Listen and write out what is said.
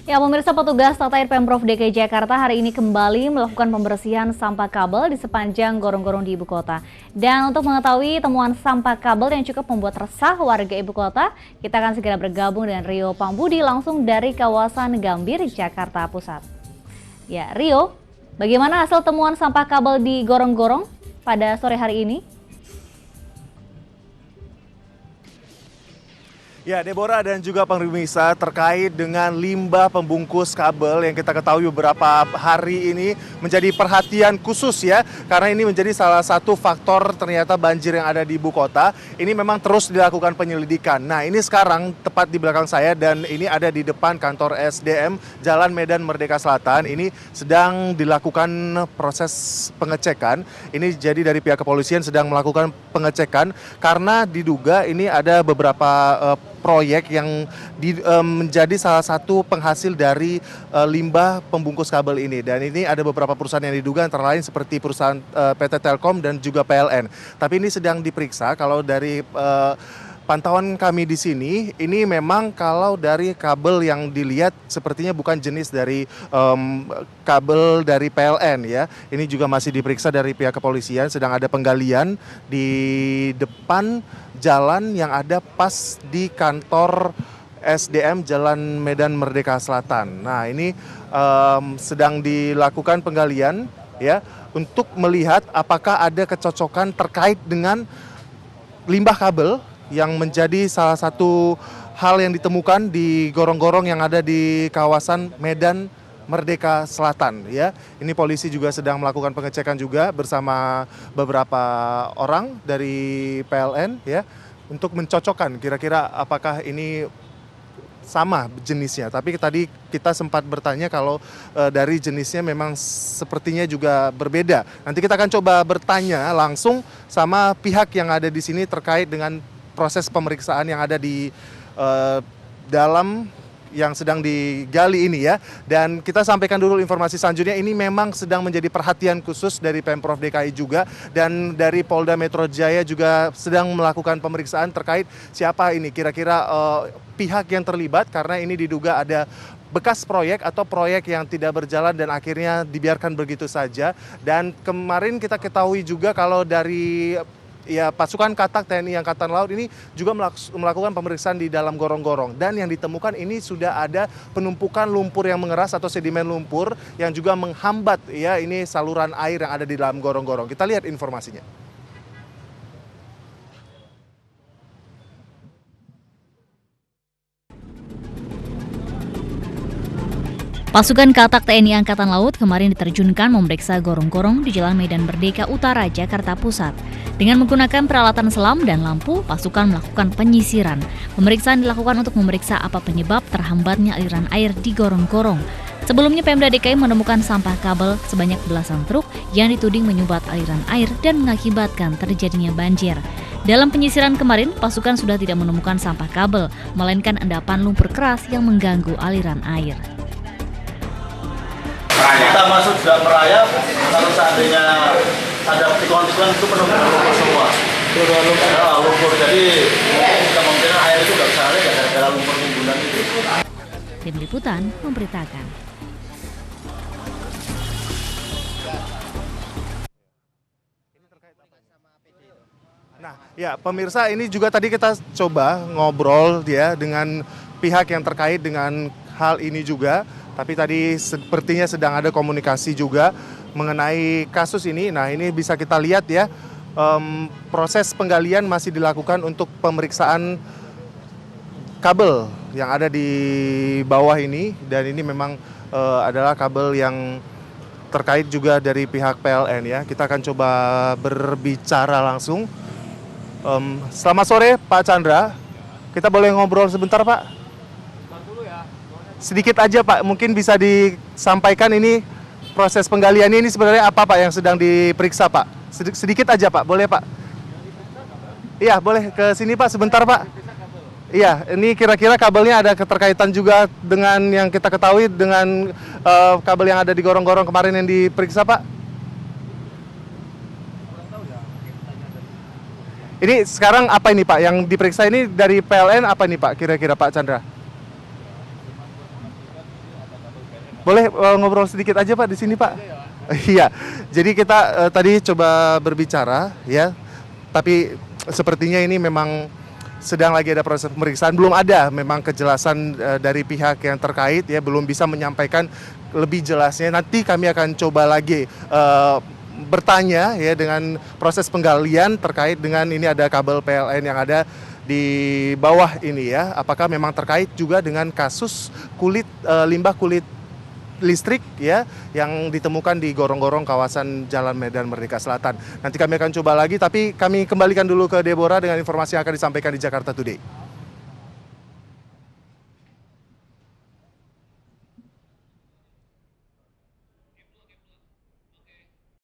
Ya, pemirsa, petugas Tata Air Pemprov DKI Jakarta hari ini kembali melakukan pembersihan sampah kabel di sepanjang gorong-gorong di ibu kota. Dan untuk mengetahui temuan sampah kabel yang cukup membuat resah warga ibu kota, kita akan segera bergabung dengan Rio Pambudi langsung dari kawasan Gambir, Jakarta Pusat. Ya, Rio, bagaimana hasil temuan sampah kabel di gorong-gorong pada sore hari ini? Ya, Deborah dan juga pemirsa, terkait dengan limbah pembungkus kabel yang kita ketahui beberapa hari ini menjadi perhatian khusus ya, karena ini menjadi salah satu faktor ternyata banjir yang ada di ibu kota. Ini memang terus dilakukan penyelidikan. Nah, ini sekarang tepat di belakang saya dan ini ada di depan kantor SDM Jalan Medan Merdeka Selatan. Ini sedang dilakukan proses pengecekan. Ini jadi dari pihak kepolisian sedang melakukan pengecekan karena diduga ini ada beberapa proyek yang menjadi salah satu penghasil dari limbah pembungkus kabel ini. Dan ini ada beberapa perusahaan yang diduga antara lain seperti perusahaan PT Telkom dan juga PLN. Tapi ini sedang diperiksa. Kalau dari pantauan kami di sini, ini memang kalau dari kabel yang dilihat sepertinya bukan jenis dari kabel dari PLN ya. Ini juga masih diperiksa dari pihak kepolisian, sedang ada penggalian di depan jalan yang ada pas di kantor SDM Jalan Medan Merdeka Selatan. Nah, ini sedang dilakukan penggalian ya untuk melihat apakah ada kecocokan terkait dengan limbah kabel yang menjadi salah satu hal yang ditemukan di gorong-gorong yang ada di kawasan Medan Merdeka Selatan ya. Ini polisi juga sedang melakukan pengecekan juga bersama beberapa orang dari PLN ya untuk mencocokkan kira-kira apakah ini sama jenisnya. Tapi tadi kita sempat bertanya kalau dari jenisnya memang sepertinya juga berbeda. Nanti kita akan coba bertanya langsung sama pihak yang ada di sini terkait dengan proses pemeriksaan yang ada di dalam yang sedang digali ini ya. Dan kita sampaikan dulu informasi selanjutnya, ini memang sedang menjadi perhatian khusus dari Pemprov DKI juga, dan dari Polda Metro Jaya juga sedang melakukan pemeriksaan terkait siapa ini kira-kira pihak yang terlibat, karena ini diduga ada bekas proyek atau proyek yang tidak berjalan dan akhirnya dibiarkan begitu saja. Dan kemarin kita ketahui juga kalau dari pasukan Katak TNI Angkatan Laut ini juga melakukan pemeriksaan di dalam gorong-gorong, dan yang ditemukan ini sudah ada penumpukan lumpur yang mengeras atau sedimen lumpur yang juga menghambat ya ini saluran air yang ada di dalam gorong-gorong. Kita lihat informasinya. Pasukan Katak TNI Angkatan Laut kemarin diterjunkan memeriksa gorong-gorong di Jalan Medan Merdeka Utara, Jakarta Pusat. Dengan menggunakan peralatan selam dan lampu, pasukan melakukan penyisiran. Pemeriksaan dilakukan untuk memeriksa apa penyebab terhambatnya aliran air di gorong-gorong. Sebelumnya Pemda DKI menemukan sampah kabel sebanyak belasan truk yang dituding menyumbat aliran air dan mengakibatkan terjadinya banjir. Dalam penyisiran kemarin, pasukan sudah tidak menemukan sampah kabel, melainkan endapan lumpur keras yang mengganggu aliran air. Kita masuk dalam merayap, kalau seandainya ada tikungan-tikungan itu penuh dengan lumpur semua. Lumpur, jadi kemungkinan air itu nggak bisa lari gara-gara lumpur timbunan itu. Tim Liputan memberitakan. Nah, ya pemirsa, ini juga tadi kita coba ngobrol ya dengan pihak yang terkait dengan hal ini juga. Tapi tadi sepertinya sedang ada komunikasi juga mengenai kasus ini. Nah, ini bisa kita lihat ya, proses penggalian masih dilakukan untuk pemeriksaan kabel yang ada di bawah ini. Dan ini memang adalah kabel yang terkait juga dari pihak PLN ya. Kita akan coba berbicara langsung. Selamat sore Pak Chandra, kita boleh ngobrol sebentar Pak? Sedikit aja Pak, mungkin bisa disampaikan ini proses penggalian ini sebenarnya apa Pak yang sedang diperiksa Pak? Sedikit aja Pak, boleh Pak? Iya, boleh ke sini Pak sebentar Pak. Iya, ini kira-kira kabelnya ada keterkaitan juga dengan yang kita ketahui dengan kabel yang ada di gorong-gorong kemarin yang diperiksa Pak? Ini sekarang apa ini Pak yang diperiksa ini dari PLN apa nih Pak kira-kira Pak Chandra? Boleh ngobrol sedikit aja Pak di sini Pak? Iya, jadi kita tadi coba berbicara ya, tapi sepertinya ini memang sedang lagi ada proses pemeriksaan, belum ada memang kejelasan dari pihak yang terkait ya, belum bisa menyampaikan lebih jelasnya. Nanti kami akan coba lagi bertanya ya dengan proses penggalian terkait dengan ini ada kabel PLN yang ada di bawah ini ya, apakah memang terkait juga dengan kasus limbah kulit listrik ya yang ditemukan di gorong-gorong kawasan Jalan Medan Merdeka Selatan. Nanti kami akan coba lagi, tapi kami kembalikan dulu ke Deborah dengan informasi yang akan disampaikan di Jakarta Today.